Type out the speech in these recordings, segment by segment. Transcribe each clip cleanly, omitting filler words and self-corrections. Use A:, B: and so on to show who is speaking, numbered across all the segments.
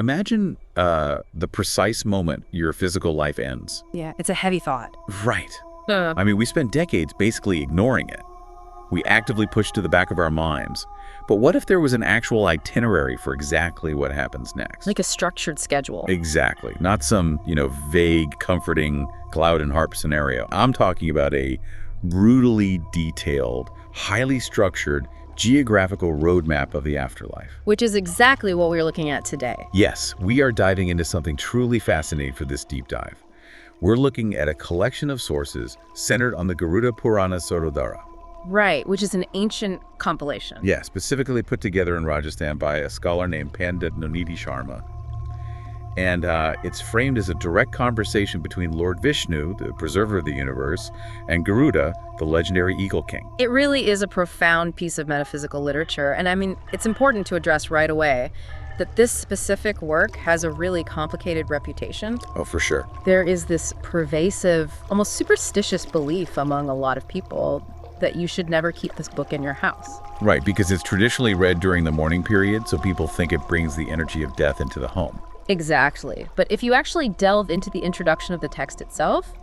A: Imagine the precise moment your physical life ends.
B: Yeah, it's a heavy thought.
A: Right. I mean, we spent decades basically ignoring it. We actively pushed to the back of our minds. But what if there was an actual itinerary for exactly what happens next?
B: Like a structured schedule.
A: Exactly. Not some, vague, comforting cloud and harp scenario. I'm talking about a brutally detailed, highly structured, geographical roadmap of the afterlife.
B: Which is exactly what we're looking at today.
A: Yes, we are diving into something truly fascinating for this deep dive. We're looking at a collection of sources centered on the Garuda Purana-Saroddhara.
B: Right, which is an ancient compilation.
A: Yeah, specifically put together in Rajasthan by a scholar named Pandit Noniti Sharma. And it's framed as a direct conversation between Lord Vishnu, the preserver of the universe, and Garuda, the legendary eagle king.
B: It really is a profound piece of metaphysical literature. And I mean, it's important to address right away that this specific work has a really complicated reputation.
A: Oh, for sure.
B: There is this pervasive, almost superstitious belief among a lot of people that you should never keep this book in your house.
A: Right, because it's traditionally read during the mourning period, so people think it brings the energy of death into the home.
B: Exactly. But if you actually delve into the introduction of the text itself,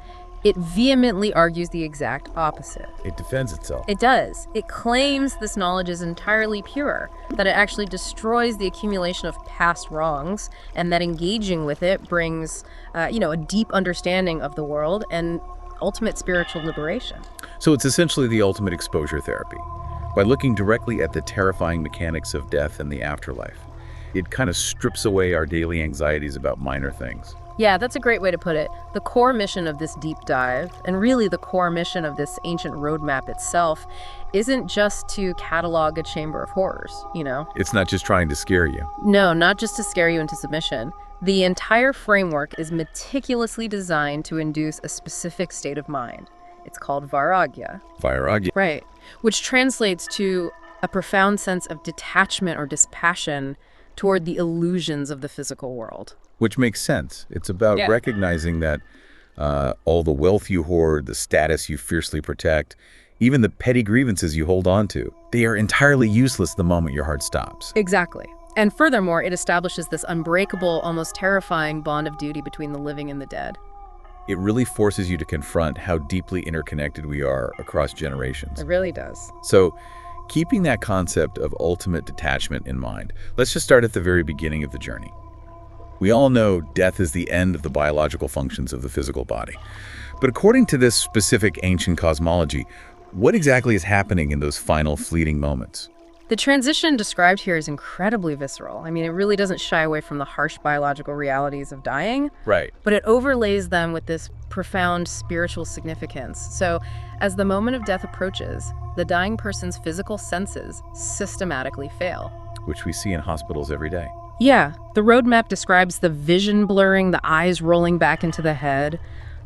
B: it vehemently argues the exact opposite.
A: It defends itself.
B: It does. It claims this knowledge is entirely pure, that it actually destroys the accumulation of past wrongs, and that engaging with it brings, a deep understanding of the world and ultimate spiritual liberation.
A: So it's essentially the ultimate exposure therapy. By looking directly at the terrifying mechanics of death and the afterlife, it kind of strips away our daily anxieties about minor things.
B: Yeah, that's a great way to put it. The core mission of this deep dive, and really the core mission of this ancient roadmap itself, isn't just to catalog a chamber of horrors,
A: It's not just trying to scare you.
B: No, not just to scare you into submission. The entire framework is meticulously designed to induce a specific state of mind. It's called vairagya.
A: Vairagya.
B: Right, which translates to a profound sense of detachment or dispassion toward the illusions of the physical world.
A: Which makes sense. It's about recognizing that all the wealth you hoard, the status you fiercely protect, even the petty grievances you hold on to, they are entirely useless the moment your heart stops.
B: Exactly. And furthermore, it establishes this unbreakable, almost terrifying bond of duty between the living and the dead.
A: It really forces you to confront how deeply interconnected we are across generations.
B: It really does.
A: So, keeping that concept of ultimate detachment in mind, let's just start at the very beginning of the journey. We all know death is the end of the biological functions of the physical body. But according to this specific ancient cosmology, what exactly is happening in those final fleeting moments?
B: The transition described here is incredibly visceral. I mean, it really doesn't shy away from the harsh biological realities of dying.
A: Right.
B: But it overlays them with this profound spiritual significance. So, as the moment of death approaches, the dying person's physical senses systematically fail.
A: Which we see in hospitals every day.
B: Yeah, the roadmap describes the vision blurring, the eyes rolling back into the head.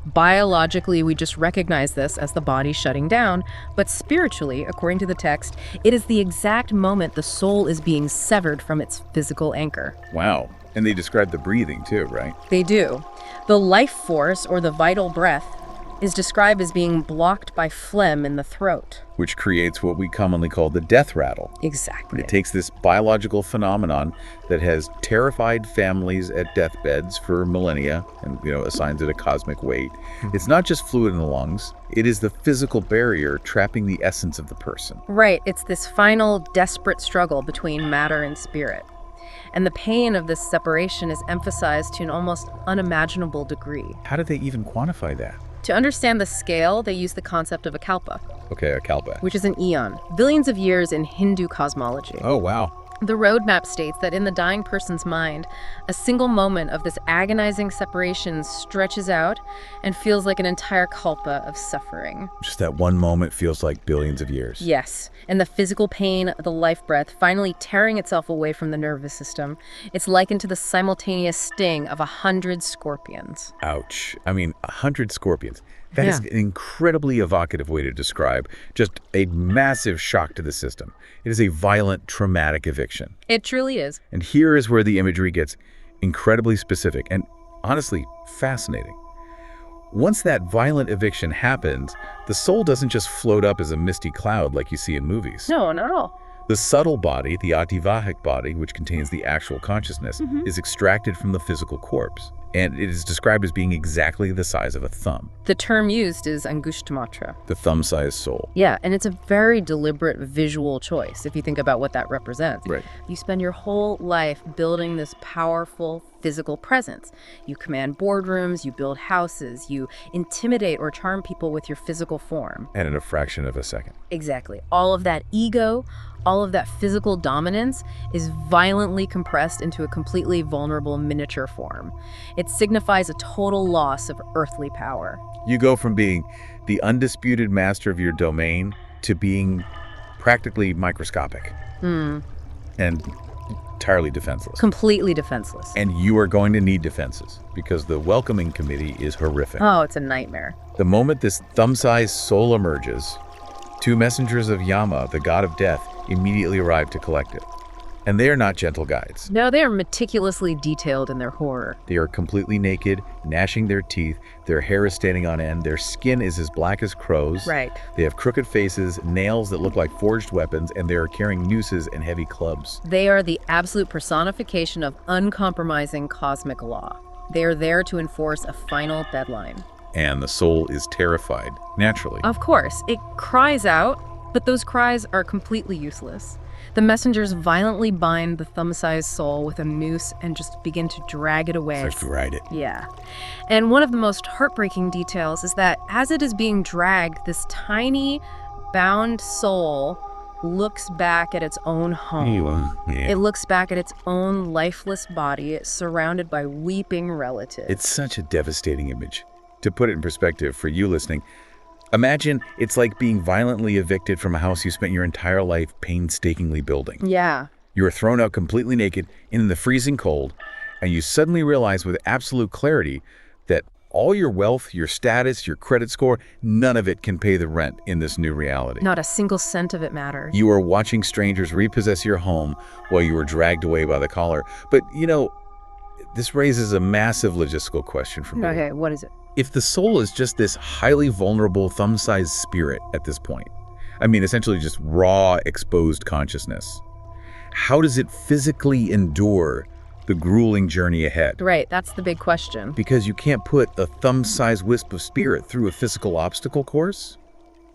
B: Biologically, we just recognize this as the body shutting down, but spiritually, according to the text, it is the exact moment the soul is being severed from its physical anchor.
A: Wow. And they describe the breathing too, right?
B: They do. The life force, or the vital breath, is described as being blocked by phlegm in the throat.
A: Which creates what we commonly call the death rattle.
B: Exactly.
A: It takes this biological phenomenon that has terrified families at deathbeds for millennia and, assigns it a cosmic weight. It's not just fluid in the lungs. It is the physical barrier trapping the essence of the person.
B: Right. It's this final, desperate struggle between matter and spirit. And the pain of this separation is emphasized to an almost unimaginable degree.
A: How do they even quantify that?
B: To understand the scale, they use the concept of a kalpa.
A: Okay, a kalpa.
B: Which is an eon, billions of years in Hindu cosmology.
A: Oh, wow.
B: The roadmap states that in the dying person's mind, a single moment of this agonizing separation stretches out and feels like an entire kalpa of suffering.
A: Just that one moment feels like billions of years.
B: Yes, and the physical pain, the life breath, finally tearing itself away from the nervous system. It's likened to the simultaneous sting of 100 scorpions.
A: Ouch. 100 scorpions. That is an incredibly evocative way to describe just a massive shock to the system. It is a violent, traumatic eviction.
B: It truly is.
A: And here is where the imagery gets incredibly specific and honestly fascinating. Once that violent eviction happens, the soul doesn't just float up as a misty cloud like you see in movies.
B: No, not at all.
A: The subtle body, the ativahik body, which contains the actual consciousness, is extracted from the physical corpse. And it is described as being exactly the size of a thumb.
B: The term used is angushtamatra.
A: The thumb-sized soul.
B: Yeah, and it's a very deliberate visual choice if you think about what that represents.
A: Right.
B: You spend your whole life building this powerful physical presence. You command boardrooms, you build houses, you intimidate or charm people with your physical form.
A: And in a fraction of a second.
B: Exactly. All of that ego, all of that physical dominance is violently compressed into a completely vulnerable miniature form. It signifies a total loss of earthly power.
A: You go from being the undisputed master of your domain to being practically microscopic and entirely defenseless.
B: Completely defenseless.
A: And you are going to need defenses because the welcoming committee is horrific.
B: Oh, it's a nightmare.
A: The moment this thumb-sized soul emerges, 2 messengers of Yama, the god of death, immediately arrive to collect it. And they are not gentle guides.
B: No, they are meticulously detailed in their horror.
A: They are completely naked, gnashing their teeth, their hair is standing on end, their skin is as black as crows.
B: Right.
A: They have crooked faces, nails that look like forged weapons, and they are carrying nooses and heavy clubs.
B: They are the absolute personification of uncompromising cosmic law. They are there to enforce a final deadline.
A: And the soul is terrified, naturally.
B: Of course, it cries out, but those cries are completely useless. The messengers violently bind the thumb-sized soul with a noose and just begin to drag it away.
A: It's like to ride it.
B: Yeah. And one of the most heartbreaking details is that as it is being dragged, this tiny, bound soul looks back at its own home. It looks back at its own lifeless body, surrounded by weeping relatives.
A: It's such a devastating image. To put it in perspective for you listening, imagine it's like being violently evicted from a house you spent your entire life painstakingly building.
B: Yeah.
A: You are thrown out completely naked in the freezing cold, and you suddenly realize with absolute clarity that all your wealth, your status, your credit score, none of it can pay the rent in this new reality.
B: Not a single cent of it matters.
A: You are watching strangers repossess your home while you were dragged away by the collar. But, you know, this raises a massive logistical question for me.
B: Okay, what is it?
A: If the soul is just this highly vulnerable thumb-sized spirit at this point, I mean, essentially just raw, exposed consciousness, how does it physically endure the grueling journey ahead?
B: Right, that's the big question.
A: Because you can't put a thumb-sized wisp of spirit through a physical obstacle course?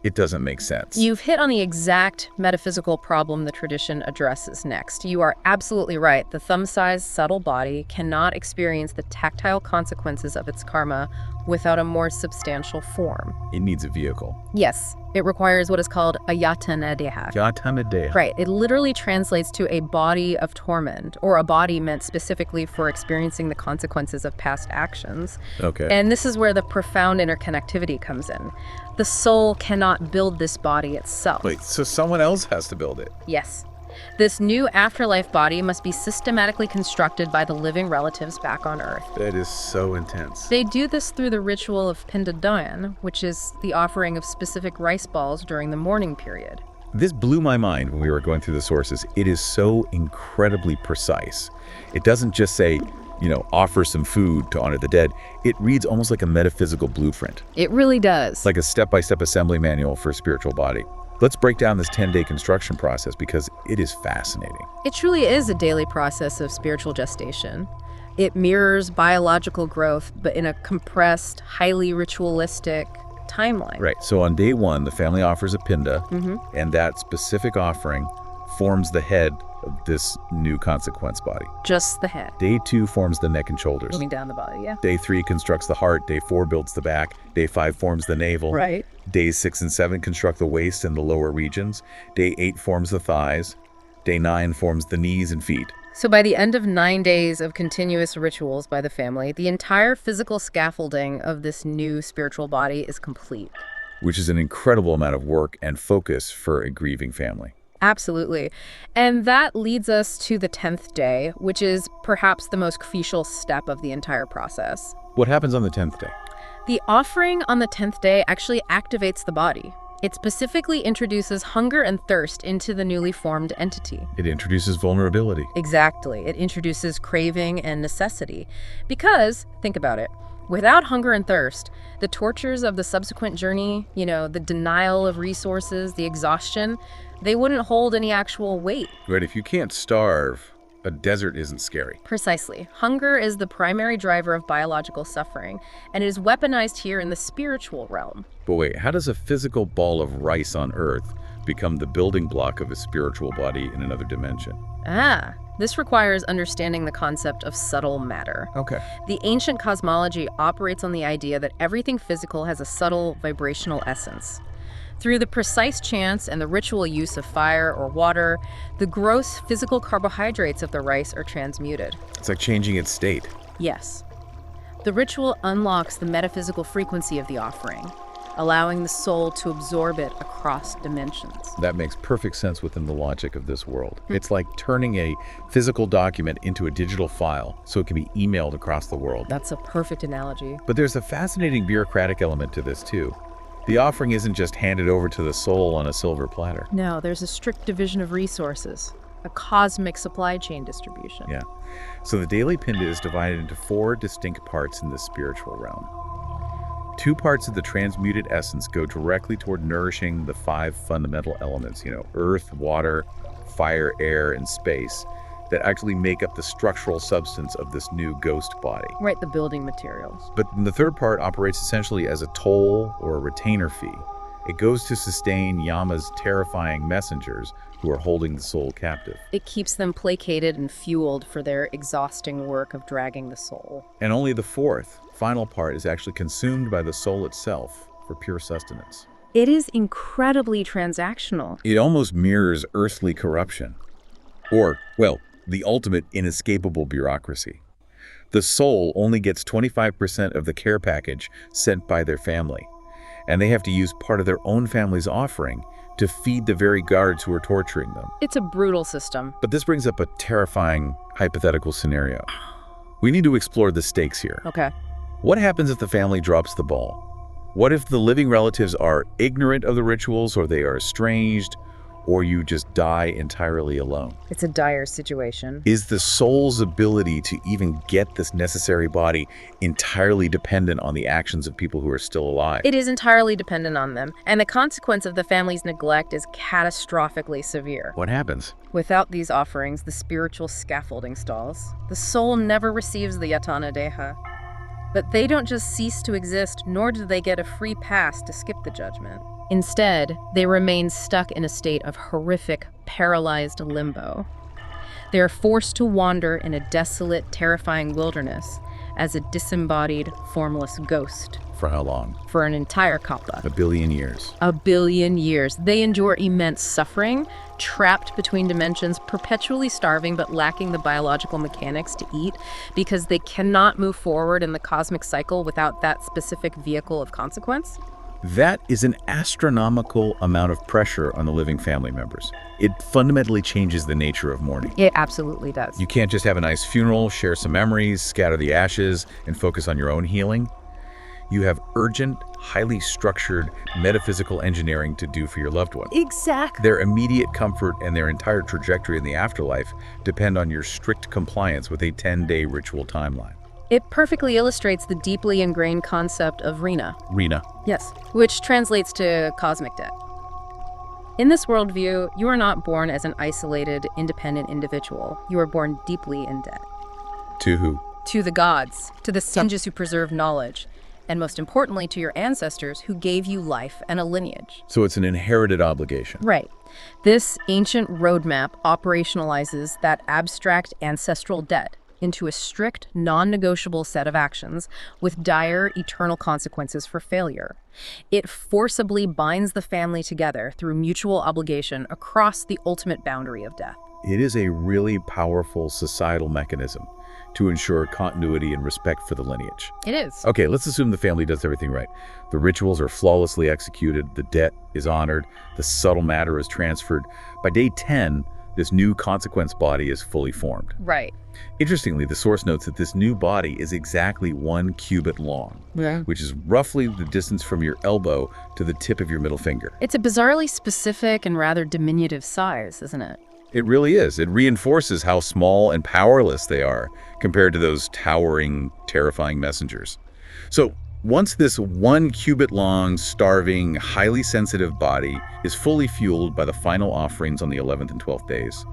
A: It doesn't make sense.
B: You've hit on the exact metaphysical problem the tradition addresses next. You are absolutely right. The thumb-sized subtle body cannot experience the tactile consequences of its karma without a more substantial form.
A: It needs a vehicle.
B: Yes, it requires what is called a yatana deha.
A: Yatana deha.
B: Right, it literally translates to a body of torment, or a body meant specifically for experiencing the consequences of past actions.
A: Okay.
B: And this is where the profound interconnectivity comes in. The soul cannot build this body itself.
A: Wait, so someone else has to build it?
B: Yes. This new afterlife body must be systematically constructed by the living relatives back on Earth.
A: That is so intense.
B: They do this through the ritual of Pindadayan, which is the offering of specific rice balls during the mourning period.
A: This blew my mind when we were going through the sources. It is so incredibly precise. It doesn't just say, you know, offer some food to honor the dead. It reads almost like a metaphysical blueprint.
B: It really does.
A: Like a step-by-step assembly manual for a spiritual body. Let's break down this 10-day construction process because it is fascinating.
B: It truly is a daily process of spiritual gestation. It mirrors biological growth, but in a compressed, highly ritualistic timeline.
A: Right. So on day 1, the family offers a pinda, and that specific offering forms the head of this new consequence body.
B: Just the head.
A: Day 2 forms the neck and shoulders.
B: Moving down the body, yeah.
A: Day 3 constructs the heart. Day 4 builds the back. Day 5 forms the navel.
B: Right.
A: Days 6 and 7 construct the waist and the lower regions. Day 8 forms the thighs. Day 9 forms the knees and feet.
B: So by the end of 9 days of continuous rituals by the family, the entire physical scaffolding of this new spiritual body is complete.
A: Which is an incredible amount of work and focus for a grieving family.
B: Absolutely. And that leads us to the 10th day, which is perhaps the most crucial step of the entire process.
A: What happens on the 10th day?
B: The offering on the 10th day actually activates the body. It specifically introduces hunger and thirst into the newly formed entity.
A: It introduces vulnerability.
B: Exactly. It introduces craving and necessity. Because, think about it, Without hunger and thirst, the tortures of the subsequent journey, the denial of resources, the exhaustion, they wouldn't hold any actual weight.
A: Right, if you can't starve, a desert isn't scary.
B: Precisely. Hunger is the primary driver of biological suffering, and it is weaponized here in the spiritual realm.
A: But wait, how does a physical ball of rice on Earth become the building block of a spiritual body in another dimension?
B: This requires understanding the concept of subtle matter.
A: Okay.
B: The ancient cosmology operates on the idea that everything physical has a subtle vibrational essence. Through the precise chants and the ritual use of fire or water, the gross physical carbohydrates of the rice are transmuted.
A: It's like changing its state.
B: Yes. The ritual unlocks the metaphysical frequency of the offering, allowing the soul to absorb it across dimensions.
A: That makes perfect sense within the logic of this world. It's like turning a physical document into a digital file so it can be emailed across the world.
B: That's a perfect analogy.
A: But there's a fascinating bureaucratic element to this too. The offering isn't just handed over to the soul on a silver platter.
B: No, there's a strict division of resources, a cosmic supply chain distribution.
A: Yeah. So the daily pinda is divided into 4 distinct parts in the spiritual realm. 2 parts of the transmuted essence go directly toward nourishing the 5 fundamental elements, earth, water, fire, air, and space, that actually make up the structural substance of this new ghost body.
B: Right, the building materials.
A: But the 3rd part operates essentially as a toll or a retainer fee. It goes to sustain Yama's terrifying messengers who are holding the soul captive.
B: It keeps them placated and fueled for their exhausting work of dragging the soul.
A: And only the 4th, final part is actually consumed by the soul itself for pure sustenance.
B: It is incredibly transactional.
A: It almost mirrors earthly corruption. Or, well, the ultimate inescapable bureaucracy. The soul only gets 25% of the care package sent by their family, and they have to use part of their own family's offering to feed the very guards who are torturing them.
B: It's a brutal system.
A: But this brings up a terrifying hypothetical scenario. We need to explore the stakes here.
B: Okay.
A: What happens if the family drops the ball? What if the living relatives are ignorant of the rituals, or they are estranged, or you just die entirely alone?
B: It's a dire situation.
A: Is the soul's ability to even get this necessary body entirely dependent on the actions of people who are still alive?
B: It is entirely dependent on them, and the consequence of the family's neglect is catastrophically severe.
A: What happens?
B: Without these offerings, the spiritual scaffolding stalls. The soul never receives the yatana deha. But they don't just cease to exist, nor do they get a free pass to skip the judgment. Instead, they remain stuck in a state of horrific, paralyzed limbo. They are forced to wander in a desolate, terrifying wilderness as a disembodied, formless ghost.
A: For how long?
B: For an entire kappa.
A: 1 billion years.
B: 1 billion years. They endure immense suffering, trapped between dimensions, perpetually starving but lacking the biological mechanics to eat because they cannot move forward in the cosmic cycle without that specific vehicle of consequence.
A: That is an astronomical amount of pressure on the living family members. It fundamentally changes the nature of mourning.
B: It absolutely does.
A: You can't just have a nice funeral, share some memories, scatter the ashes, and focus on your own healing. You have urgent, highly structured metaphysical engineering to do for your loved one.
B: Exactly.
A: Their immediate comfort and their entire trajectory in the afterlife depend on your strict compliance with a 10-day ritual timeline.
B: It perfectly illustrates the deeply ingrained concept of Rina.
A: Rina.
B: Yes, which translates to cosmic debt. In this worldview, you are not born as an isolated, independent individual. You are born deeply in debt.
A: To who?
B: To the gods, to the sages who preserve knowledge, and most importantly, to your ancestors who gave you life and a lineage.
A: So it's an inherited obligation.
B: Right. This ancient roadmap operationalizes that abstract ancestral debt into a strict, non-negotiable set of actions with dire, eternal consequences for failure. It forcibly binds the family together through mutual obligation across the ultimate boundary of death.
A: It is a really powerful societal mechanism to ensure continuity and respect for the lineage.
B: It is.
A: Okay, let's assume the family does everything right. The rituals are flawlessly executed, the debt is honored, the subtle matter is transferred. By day 10, this new consequence body is fully formed.
B: Right.
A: Interestingly, the source notes that this new body is exactly 1 cubit long, which is roughly the distance from your elbow to the tip of your middle finger.
B: It's a bizarrely specific and rather diminutive size, isn't it?
A: It really is. It reinforces how small and powerless they are compared to those towering, terrifying messengers. So once this 1 cubit-long, starving, highly sensitive body is fully fueled by the final offerings on the 11th and 12th days,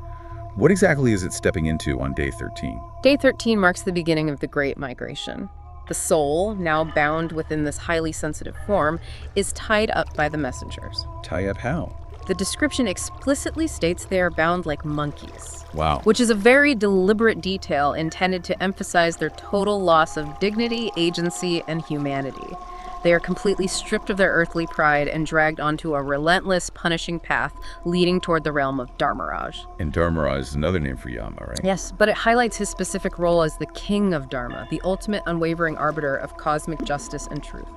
A: what exactly is it stepping into on day 13?
B: Day 13 marks the beginning of the Great Migration. The soul, now bound within this highly sensitive form, is tied up by the messengers.
A: Tie up how?
B: The description explicitly states they are bound like monkeys.
A: Wow.
B: Which is a very deliberate detail intended to emphasize their total loss of dignity, agency, and humanity. They are completely stripped of their earthly pride and dragged onto a relentless, punishing path leading toward the realm of Dharmaraj.
A: And Dharmaraj is another name for Yama, right?
B: Yes, but it highlights his specific role as the king of Dharma, the ultimate unwavering arbiter of cosmic justice and truth.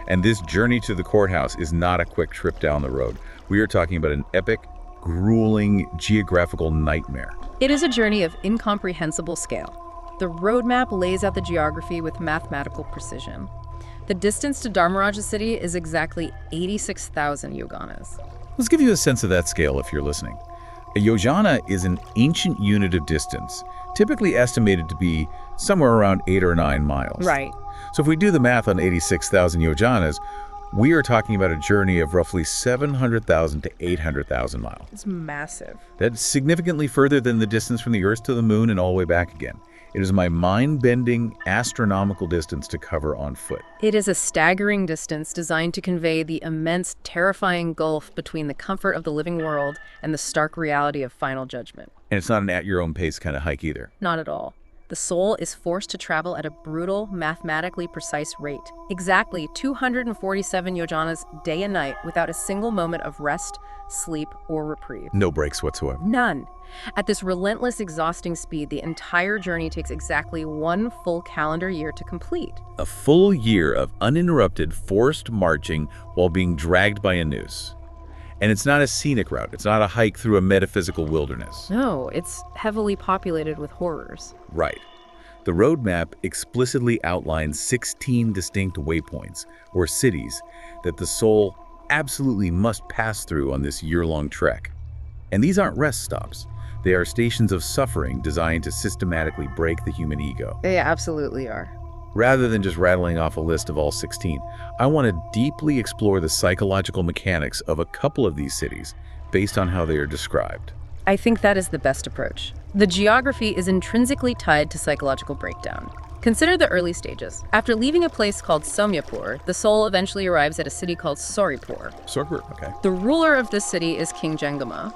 A: And this journey to the courthouse is not a quick trip down the road. We are talking about an epic, grueling geographical nightmare.
B: It is a journey of incomprehensible scale. The roadmap lays out the geography with mathematical precision. The distance to Dharmaraja city is exactly 86,000 yojanas.
A: Let's give you a sense of that scale if you're listening. A yojana is an ancient unit of distance, typically estimated to be somewhere around 8 or 9 miles.
B: Right.
A: So if we do the math on 86,000 yojanas, we are talking about a journey of roughly 700,000 to 800,000 miles.
B: It's massive.
A: That's significantly further than the distance from the Earth to the Moon and all the way back again. It is my mind-bending, astronomical distance to cover on foot.
B: It is a staggering distance designed to convey the immense, terrifying gulf between the comfort of the living world and the stark reality of final judgment.
A: And it's not an at-your-own-pace kind of hike either.
B: Not at all. The soul is forced to travel at a brutal, mathematically precise rate. Exactly 247 yojanas day and night without a single moment of rest, sleep, or reprieve.
A: No breaks whatsoever.
B: None. At this relentless, exhausting speed, the entire journey takes exactly 1 full calendar year to complete.
A: A full year of uninterrupted, forced marching while being dragged by a noose. And it's not a scenic route. It's not a hike through a metaphysical wilderness.
B: No, it's heavily populated with horrors.
A: Right. The roadmap explicitly outlines 16 distinct waypoints, or cities, that the soul absolutely must pass through on this year-long trek. And these aren't rest stops. They are stations of suffering designed to systematically break the human ego.
B: They absolutely are.
A: Rather than just rattling off a list of all 16, I want to deeply explore the psychological mechanics of a couple of these cities based on how they are described.
B: I think that is the best approach. The geography is intrinsically tied to psychological breakdown. Consider the early stages. After leaving a place called Somyapur, the soul eventually arrives at a city called Soripur.
A: Soripur, okay.
B: The ruler of this city is King Jangama.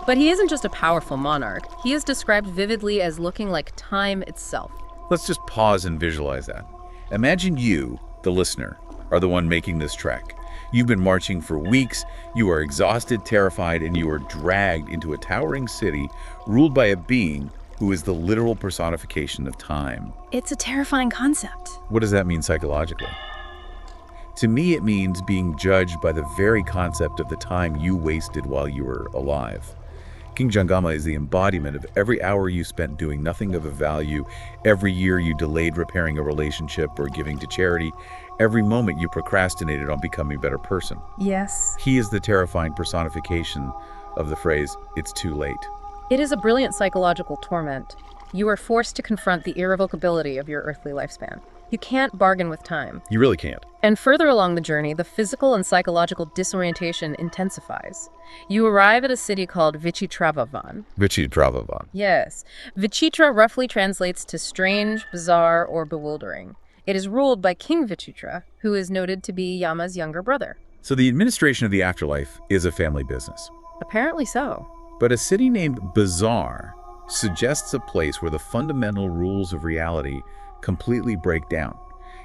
B: But he isn't just a powerful monarch. He is described vividly as looking like time itself.
A: Let's just pause and visualize that. Imagine you, the listener, are the one making this trek. You've been marching for weeks, you are exhausted, terrified, and you are dragged into a towering city ruled by a being who is the literal personification of time.
B: It's a terrifying concept.
A: What does that mean psychologically? To me, it means being judged by the very concept of the time you wasted while you were alive. King Jangama is the embodiment of every hour you spent doing nothing of a value, every year you delayed repairing a relationship or giving to charity, every moment you procrastinated on becoming a better person.
B: Yes.
A: He is the terrifying personification of the phrase, "it's too late."
B: It is a brilliant psychological torment. You are forced to confront the irrevocability of your earthly lifespan. You can't bargain with time.
A: You really can't.
B: And further along the journey, the physical and psychological disorientation intensifies. You arrive at a city called Vichitravavan.
A: Vichitravavan.
B: Yes. Vichitra roughly translates to strange, bizarre, or bewildering. It is ruled by King Vichitra, who is noted to be Yama's younger brother.
A: So the administration of the afterlife is a family business.
B: Apparently so.
A: But a city named Bizarre suggests a place where the fundamental rules of reality completely break down.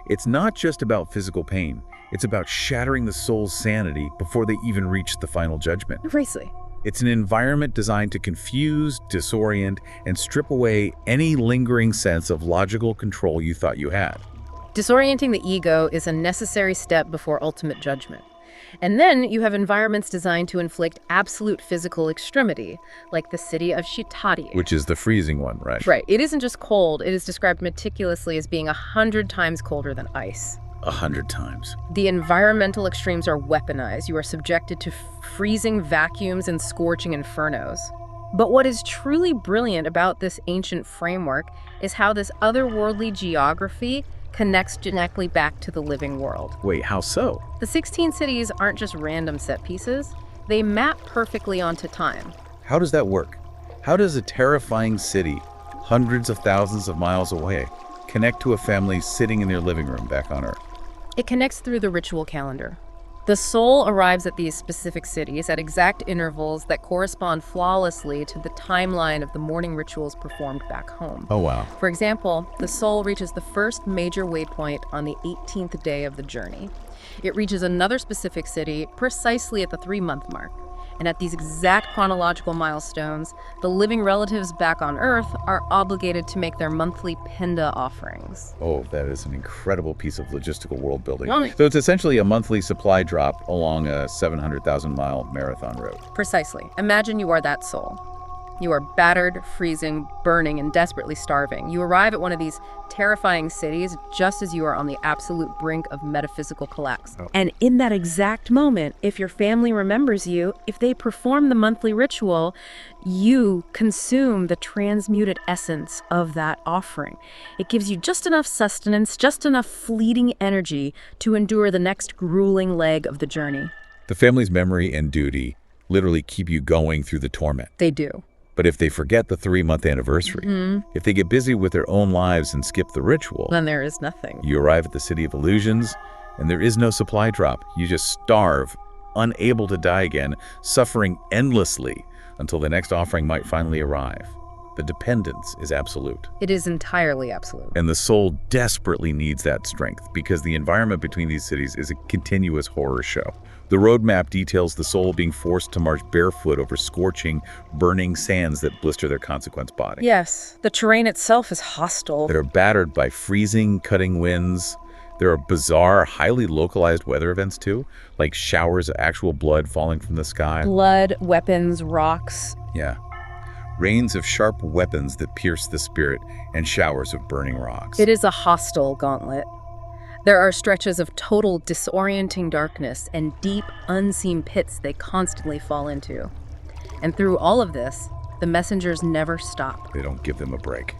A: It's not just about physical pain. It's about shattering the soul's sanity before they even reach the final judgment.
B: Precisely.
A: It's an environment designed to confuse, disorient, and strip away any lingering sense of logical control you thought you had.
B: Disorienting the ego is a necessary step before ultimate judgment. And then you have environments designed to inflict absolute physical extremity, like the city of Shitari.
A: Which is the freezing one, right?
B: Right. It isn't just cold. It is described meticulously as being 100 times colder than ice.
A: 100 times.
B: The environmental extremes are weaponized. You are subjected to freezing vacuums and scorching infernos. But what is truly brilliant about this ancient framework is how this otherworldly geography connects directly back to the living world.
A: Wait, how so?
B: The 16 cities aren't just random set pieces. They map perfectly onto time.
A: How does that work? How does a terrifying city, hundreds of thousands of miles away, connect to a family sitting in their living room back on Earth?
B: It connects through the ritual calendar. The soul arrives at these specific cities at exact intervals that correspond flawlessly to the timeline of the morning rituals performed back home.
A: Oh, wow.
B: For example, the soul reaches the first major waypoint on the 18th day of the journey. It reaches another specific city precisely at the 3-month mark. And at these exact chronological milestones, the living relatives back on Earth are obligated to make their monthly pinda offerings.
A: Oh, that is an incredible piece of logistical world building.
B: Only-
A: So it's essentially a monthly supply drop along a 700,000-mile marathon road.
B: Precisely. Imagine you are that soul. You are battered, freezing, burning, and desperately starving. You arrive at one of these terrifying cities just as you are on the absolute brink of metaphysical collapse.
A: Oh.
B: And in that exact moment, if your family remembers you, if they perform the monthly ritual, you consume the transmuted essence of that offering. It gives you just enough sustenance, just enough fleeting energy to endure the next grueling leg of the journey.
A: The family's memory and duty literally keep you going through the torment.
B: They do.
A: But if they forget the 3-month anniversary, if they get busy with their own lives and skip the ritual,
B: Then there is nothing.
A: you arrive at the city of illusions, and there is no supply drop. You just starve, unable to die again, suffering endlessly until the next offering might finally arrive. The dependence is absolute.
B: It is entirely absolute.
A: And the soul desperately needs that strength because the environment between these cities is a continuous horror show. The roadmap details the soul being forced to march barefoot over scorching, burning sands that blister their consequence body.
B: Yes, the terrain itself is hostile.
A: That are battered by freezing, cutting winds. There are bizarre, highly localized weather events too, like showers of actual blood falling from the sky.
B: Blood, weapons, rocks.
A: Yeah. Rains of sharp weapons that pierce the spirit and showers of burning rocks.
B: It is a hostile gauntlet. There are stretches of total disorienting darkness and deep, unseen pits they constantly fall into. And through all of this, the messengers never stop.
A: They don't give them a break.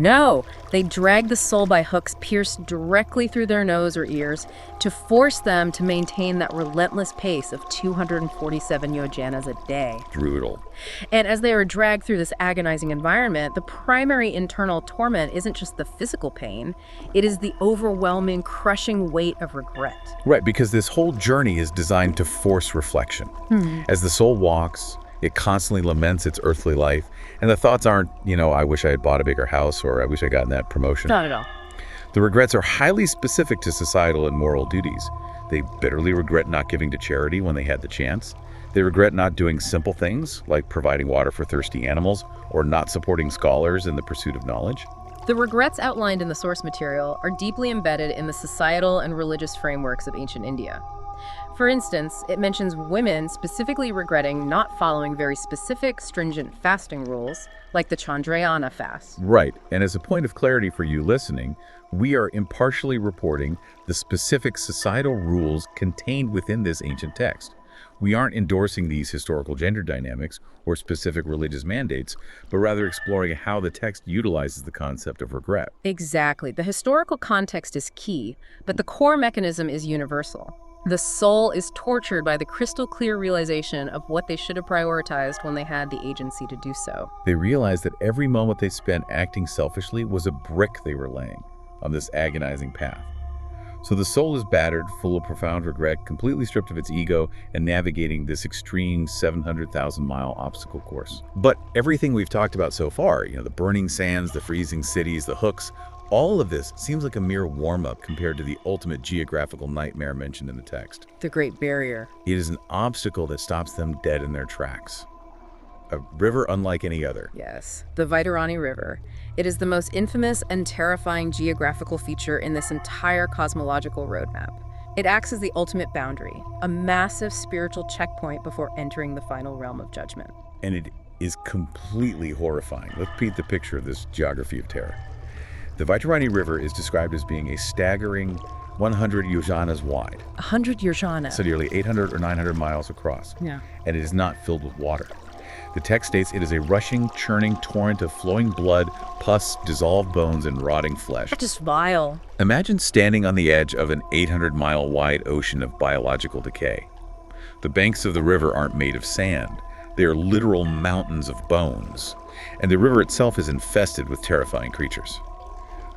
B: No, they drag the soul by hooks pierced directly through their nose or ears to force them to maintain that relentless pace of 247 yojanas a day.
A: Brutal.
B: And as they are dragged through this agonizing environment, the primary internal torment isn't just the physical pain, it is the overwhelming, crushing weight of regret.
A: Right, because this whole journey is designed to force reflection. As the soul walks, it constantly laments its earthly life. And the thoughts aren't, I wish I had bought a bigger house or I wish I gotten that promotion.
B: Not at all.
A: The regrets are highly specific to societal and moral duties. They bitterly regret not giving to charity when they had the chance. They regret not doing simple things like providing water for thirsty animals or not supporting scholars in the pursuit of knowledge.
B: The regrets outlined in the source material are deeply embedded in the societal and religious frameworks of ancient India. For instance, it mentions women specifically regretting not following very specific, stringent fasting rules, like the Chandrayana fast.
A: Right, and as a point of clarity for you listening, we are impartially reporting the specific societal rules contained within this ancient text. We aren't endorsing these historical gender dynamics or specific religious mandates, but rather exploring how the text utilizes the concept of regret.
B: Exactly. The historical context is key, but the core mechanism is universal. The soul is tortured by the crystal clear realization of what they should have prioritized when they had the agency to do so.
A: They realized that every moment they spent acting selfishly was a brick they were laying on this agonizing path. So the soul is battered, full of profound regret, completely stripped of its ego, and navigating this extreme 700,000-mile obstacle course. But everything we've talked about so far, the burning sands, the freezing cities, the hooks, all of this seems like a mere warm-up compared to the ultimate geographical nightmare mentioned in the text.
B: The Great Barrier.
A: It is an obstacle that stops them dead in their tracks. A river unlike any other.
B: Yes, the Vaitarani River. It is the most infamous and terrifying geographical feature in this entire cosmological roadmap. It acts as the ultimate boundary, a massive spiritual checkpoint before entering the final realm of judgment.
A: And it is completely horrifying. Let's paint the picture of this geography of terror. The Vaitarani River is described as being a staggering 100 yojanas wide.
B: 100 yojanas.
A: So nearly 800 or 900 miles across.
B: Yeah.
A: And it is not filled with water. The text states it is a rushing, churning torrent of flowing blood, pus, dissolved bones, and rotting flesh.
B: That's just vile.
A: Imagine standing on the edge of an 800-mile-wide ocean of biological decay. The banks of the river aren't made of sand. They are literal mountains of bones. And the river itself is infested with terrifying creatures.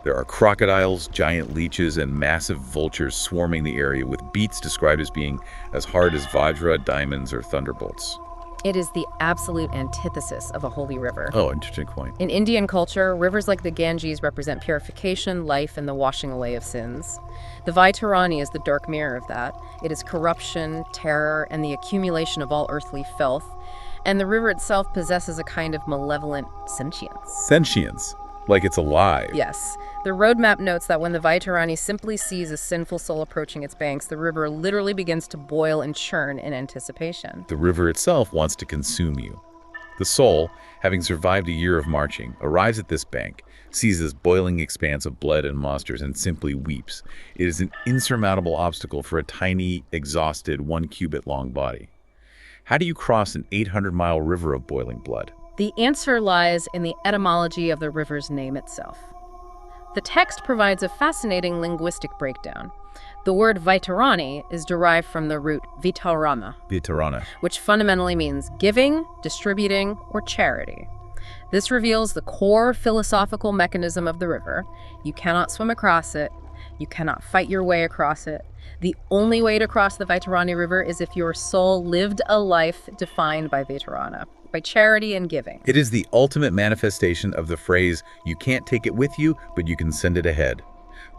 A: There are crocodiles, giant leeches, and massive vultures swarming the area, with beats described as being as hard as Vajra, diamonds, or thunderbolts.
B: It is the absolute antithesis of a holy river.
A: Oh, interesting point.
B: In Indian culture, rivers like the Ganges represent purification, life, and the washing away of sins. The Vaitarani is the dark mirror of that. It is corruption, terror, and the accumulation of all earthly filth. And the river itself possesses a kind of malevolent sentience.
A: Sentience, like it's alive.
B: Yes. The roadmap notes that when the Vaitarani simply sees a sinful soul approaching its banks, the river literally begins to boil and churn in anticipation.
A: The river itself wants to consume you. The soul, having survived a year of marching, arrives at this bank, sees this boiling expanse of blood and monsters, and simply weeps. It is an insurmountable obstacle for a tiny, exhausted, 1-cubit-long body. How do you cross an 800-mile river of boiling blood?
B: The answer lies in the etymology of the river's name itself. The text provides a fascinating linguistic breakdown. The word Vaitarani is derived from the root vitarana, which fundamentally means giving, distributing, or charity. This reveals the core philosophical mechanism of the river. You cannot swim across it. You cannot fight your way across it. The only way to cross the Vaitarani River is if your soul lived a life defined by Vaitarana, by charity and giving.
A: It is the ultimate manifestation of the phrase, you can't take it with you, but you can send it ahead.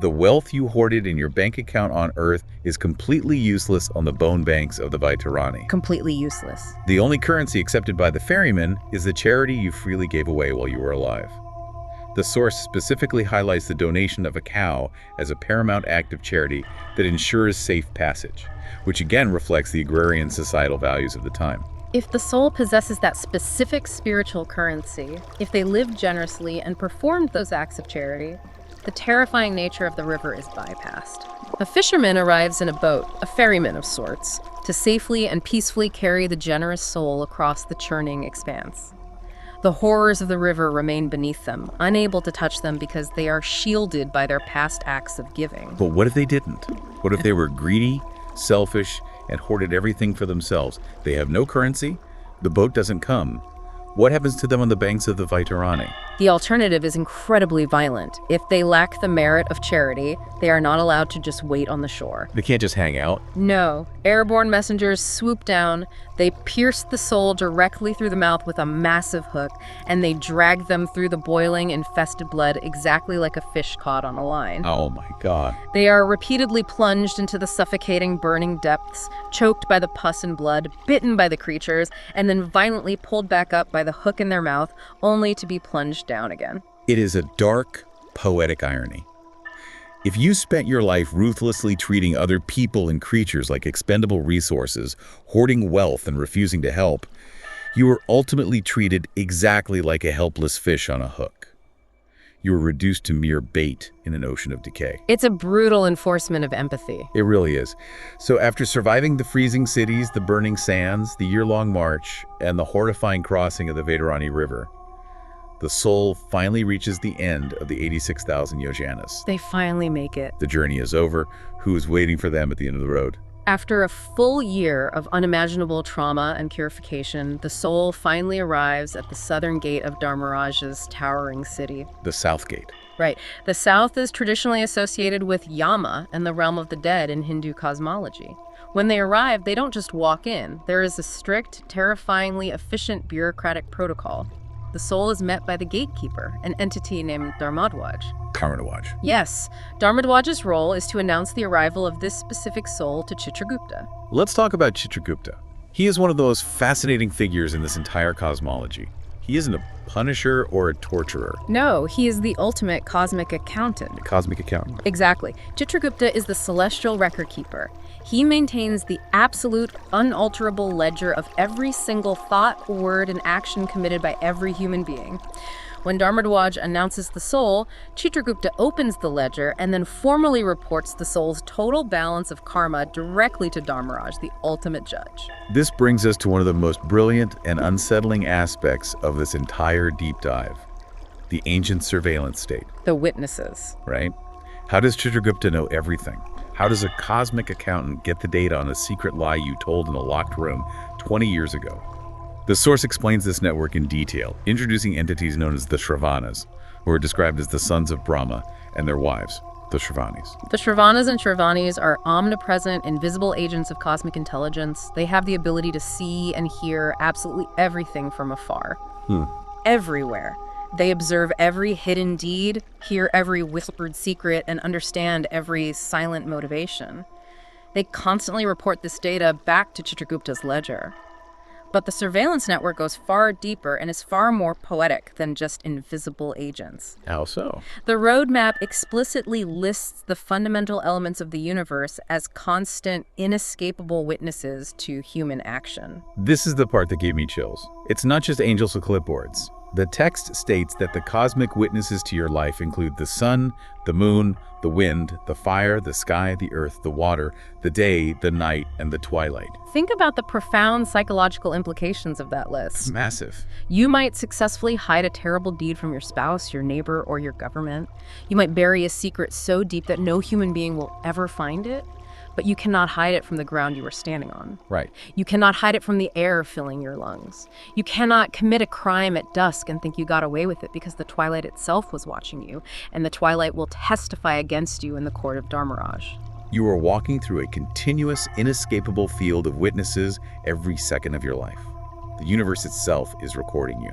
A: The wealth you hoarded in your bank account on earth is completely useless on the bone banks of the Vaitarani.
B: Completely useless.
A: The only currency accepted by the ferryman is the charity you freely gave away while you were alive. The source specifically highlights the donation of a cow as a paramount act of charity that ensures safe passage, which again reflects the agrarian societal values of the time.
B: If the soul possesses that specific spiritual currency, if they lived generously and performed those acts of charity, the terrifying nature of the river is bypassed. A fisherman arrives in a boat, a ferryman of sorts, to safely and peacefully carry the generous soul across the churning expanse. The horrors of the river remain beneath them, unable to touch them because they are shielded by their past acts of giving.
A: But what if they didn't? What if they were greedy, selfish, and hoarded everything for themselves? They have no currency, the boat doesn't come. What happens to them on the banks of the Vaitarani?
B: The alternative is incredibly violent. If they lack the merit of charity, they are not allowed to just wait on the shore.
A: They can't just hang out.
B: No. Airborne messengers swoop down, they pierce the soul directly through the mouth with a massive hook, and they drag them through the boiling, infested blood exactly like a fish caught on a line.
A: Oh my God.
B: They are repeatedly plunged into the suffocating, burning depths, choked by the pus and blood, bitten by the creatures, and then violently pulled back up by the hook in their mouth, only to be plunged down again.
A: It is a dark, poetic irony. If you spent your life ruthlessly treating other people and creatures like expendable resources, hoarding wealth and refusing to help, you were ultimately treated exactly like a helpless fish on a hook. You were reduced to mere bait in an ocean of decay.
B: It's a brutal enforcement of empathy.
A: It really is. So after surviving the freezing cities, the burning sands, the year-long march, and the horrifying crossing of the Vaitarani River, the soul finally reaches the end of the 86,000 yojanas.
B: They finally make it.
A: The journey is over. Who is waiting for them at the end of the road?
B: After a full year of unimaginable trauma and purification, the soul finally arrives at the southern gate of Yamaraja's towering city.
A: The South Gate.
B: Right. The south is traditionally associated with Yama and the realm of the dead in Hindu cosmology. When they arrive, they don't just walk in. There is a strict, terrifyingly efficient bureaucratic protocol. The soul is met by the gatekeeper, an entity named Dharmadwaj.
A: Dharmadwaj.
B: Yes, Dharmadwaj's role is to announce the arrival of this specific soul to Chitragupta.
A: Let's talk about Chitragupta. He is one of those fascinating figures in this entire cosmology. He isn't a punisher or a torturer.
B: No, he is the ultimate cosmic accountant.
A: The cosmic accountant.
B: Exactly. Chitragupta is the celestial record keeper. He maintains the absolute, unalterable ledger of every single thought, word, and action committed by every human being. When Dharmadhwaj announces the soul, Chitragupta opens the ledger and then formally reports the soul's total balance of karma directly to Dharmaraj, the ultimate judge.
A: This brings us to one of the most brilliant and unsettling aspects of this entire deep dive, the ancient surveillance state.
B: The witnesses.
A: Right? How does Chitragupta know everything? How does a cosmic accountant get the data on a secret lie you told in a locked room 20 years ago? The source explains this network in detail, introducing entities known as the Shravanas, who are described as the sons of Brahma, and their wives, the Shravanis.
B: The Shravanas and Shravanis are omnipresent, invisible agents of cosmic intelligence. They have the ability to see and hear absolutely everything from afar. Everywhere. They observe every hidden deed, hear every whispered secret, and understand every silent motivation. They constantly report this data back to Chitragupta's ledger. But the surveillance network goes far deeper and is far more poetic than just invisible agents.
A: How so?
B: The roadmap explicitly lists the fundamental elements of the universe as constant, inescapable witnesses to human action.
A: This is the part that gave me chills. It's not just angels with clipboards. The text states that the cosmic witnesses to your life include the sun, the moon, the wind, the fire, the sky, the earth, the water, the day, the night, and the twilight.
B: Think about the profound psychological implications of that list.
A: It's massive.
B: You might successfully hide a terrible deed from your spouse, your neighbor, or your government. You might bury a secret so deep that no human being will ever find it. But you cannot hide it from the ground you are standing on.
A: Right.
B: You cannot hide it from the air filling your lungs. You cannot commit a crime at dusk and think you got away with it because the twilight itself was watching you, and the twilight will testify against you in the court of Dharmaraj.
A: You are walking through a continuous, inescapable field of witnesses every second of your life. The universe itself is recording you.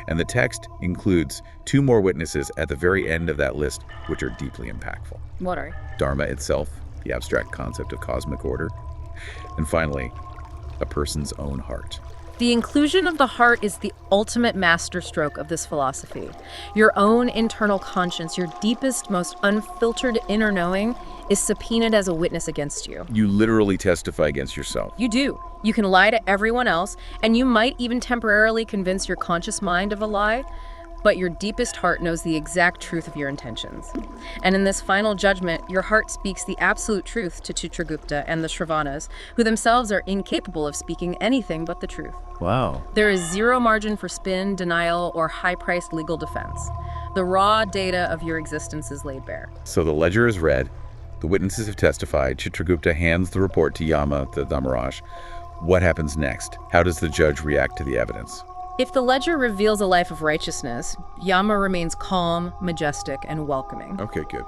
A: And the text includes 2 more witnesses at the very end of that list, which are deeply impactful.
B: What are you?
A: Dharma itself, the abstract concept of cosmic order, and finally, a person's own heart.
B: The inclusion of the heart is the ultimate masterstroke of this philosophy. Your own internal conscience, your deepest, most unfiltered inner knowing, is subpoenaed as a witness against you.
A: You literally testify against yourself.
B: You do. You can lie to everyone else, and you might even temporarily convince your conscious mind of a lie, but your deepest heart knows the exact truth of your intentions. And in this final judgment, your heart speaks the absolute truth to Chitragupta and the Shravanas, who themselves are incapable of speaking anything but the truth.
A: Wow.
B: There is zero margin for spin, denial, or high-priced legal defense. The raw data of your existence is laid bare.
A: So the ledger is read, the witnesses have testified, Chitragupta hands the report to Yama, the Dharmaraj. What happens next? How does the judge react to the evidence?
B: If the ledger reveals a life of righteousness, Yama remains calm, majestic, and welcoming.
A: Okay, good.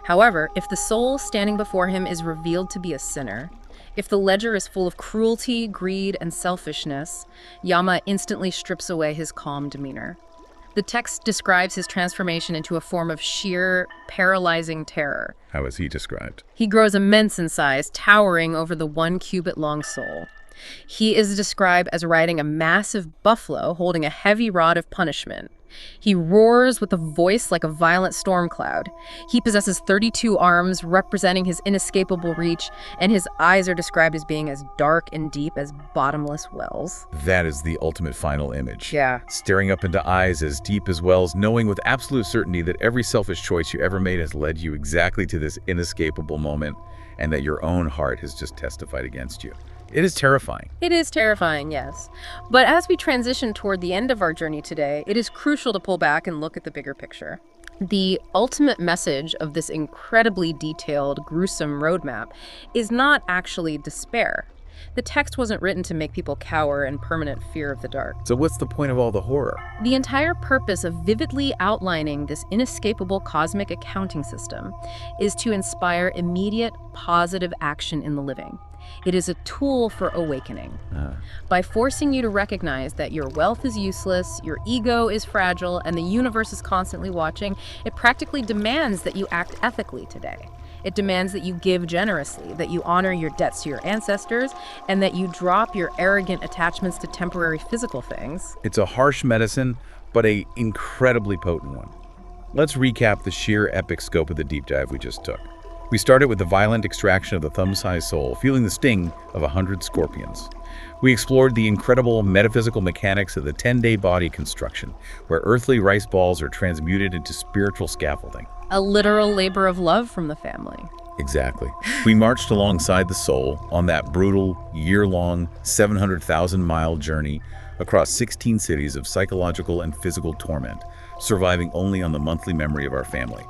B: However, if the soul standing before him is revealed to be a sinner, if the ledger is full of cruelty, greed, and selfishness, Yama instantly strips away his calm demeanor. The text describes his transformation into a form of sheer, paralyzing terror.
A: How is he described?
B: He grows immense in size, towering over the 1-cubit-long soul. He is described as riding a massive buffalo holding a heavy rod of punishment. He roars with a voice like a violent storm cloud. He possesses 32 arms, representing his inescapable reach, and his eyes are described as being as dark and deep as bottomless wells.
A: That is the ultimate final image.
B: Yeah.
A: Staring up into eyes as deep as wells, knowing with absolute certainty that every selfish choice you ever made has led you exactly to this inescapable moment, and that your own heart has just testified against you. It is terrifying.
B: It is terrifying, yes. But as we transition toward the end of our journey today, it is crucial to pull back and look at the bigger picture. The ultimate message of this incredibly detailed, gruesome roadmap is not actually despair. The text wasn't written to make people cower in permanent fear of the dark.
A: So what's the point of all the horror?
B: The entire purpose of vividly outlining this inescapable cosmic accounting system is to inspire immediate, positive action in the living. It is a tool for awakening. By forcing you to recognize that your wealth is useless, your ego is fragile, and the universe is constantly watching, it practically demands that you act ethically today. It demands that you give generously, that you honor your debts to your ancestors, and that you drop your arrogant attachments to temporary physical things.
A: It's a harsh medicine, but an incredibly potent one. Let's recap the sheer epic scope of the deep dive we just took. We started with the violent extraction of the thumb-sized soul, feeling the sting of 100 scorpions. We explored the incredible metaphysical mechanics of the 10-day body construction, where earthly rice balls are transmuted into spiritual scaffolding.
B: A literal labor of love from the family.
A: Exactly. We marched alongside the soul on that brutal, year-long, 700,000-mile journey across 16 cities of psychological and physical torment, surviving only on the monthly memory of our family.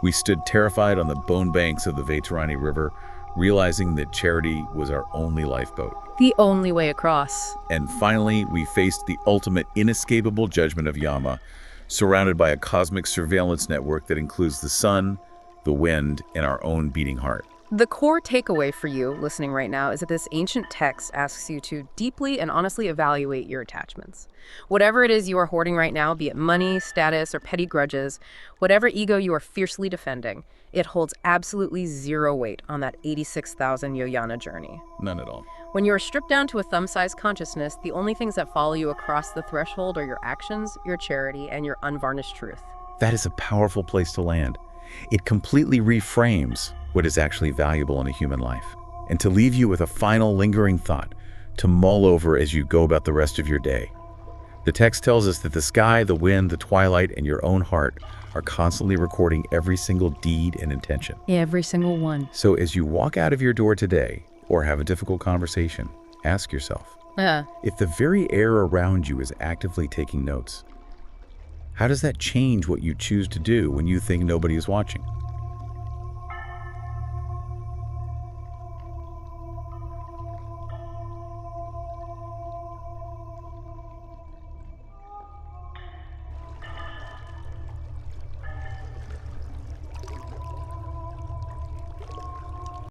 A: We stood terrified on the bone banks of the Vaitarani River, realizing that charity was our only lifeboat.
B: The only way across.
A: And finally, we faced the ultimate inescapable judgment of Yama, surrounded by a cosmic surveillance network that includes the sun, the wind, and our own beating heart.
B: The core takeaway for you listening right now is that this ancient text asks you to deeply and honestly evaluate your attachments. Whatever it is you are hoarding right now, be it money, status, or petty grudges, whatever ego you are fiercely defending, it holds absolutely zero weight on that 86,000 yojana journey.
A: None at all.
B: When you are stripped down to a thumb-sized consciousness, the only things that follow you across the threshold are your actions, your charity, and your unvarnished truth.
A: That is a powerful place to land. It completely reframes what is actually valuable in a human life. And to leave you with a final lingering thought to mull over as you go about the rest of your day. The text tells us that the sky, the wind, the twilight, and your own heart are constantly recording every single deed and intention.
B: Every single one.
A: So as you walk out of your door today, or have a difficult conversation, ask yourself, if the very air around you is actively taking notes, how does that change what you choose to do when you think nobody is watching?